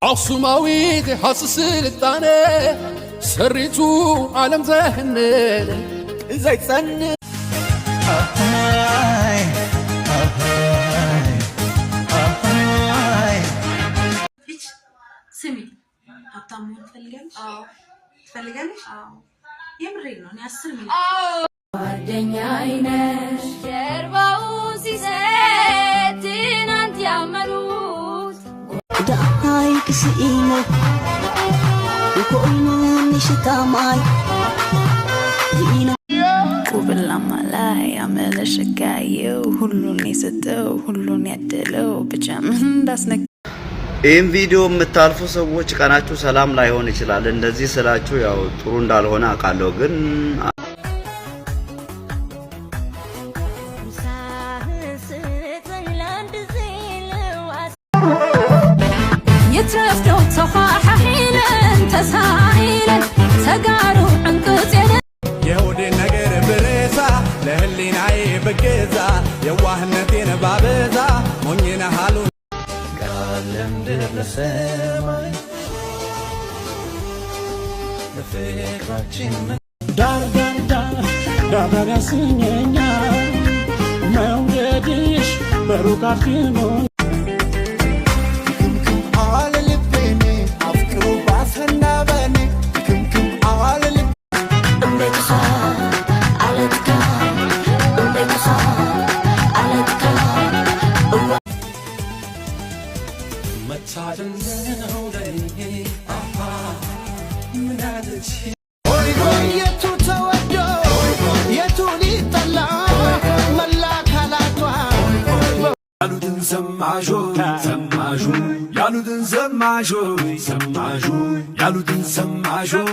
عصماوي حاسس الثاني سريتو عالم ذهن زي تسن سمي هبطامون تفلقلش تفلقلش يمرين ነው ያስልም ጓደኛዬ ነሽ ጀርባው ሲሰጥ እናንተ ያመኑት ዳይ ክሲነ ኮይኑ ንሽታማይ ቁብላማ ላይ አመለሽጋየው ሁሉን የሰጠው ሁሉን ያደለው ብቻ ምን እንዳስነካ ይህን ቪዲዮ የምታልፉ ሰዎች ቀናችሁ ሰላም ላይሆን ይችላል። እንደዚህ ስላችሁ ያው ጥሩ እንዳልሆነ አውቃለሁ ግን يترفدوا تصححينا تساعينا تقاروا عنقتنا يهودي نجر بريسا لهلينا يبقزا يواهنتين بابزا منينا حالو قالم در سماي لفكرتين دار دار دار دار يا سنينا مودديش بروكاتينو Yaludin Zamajo,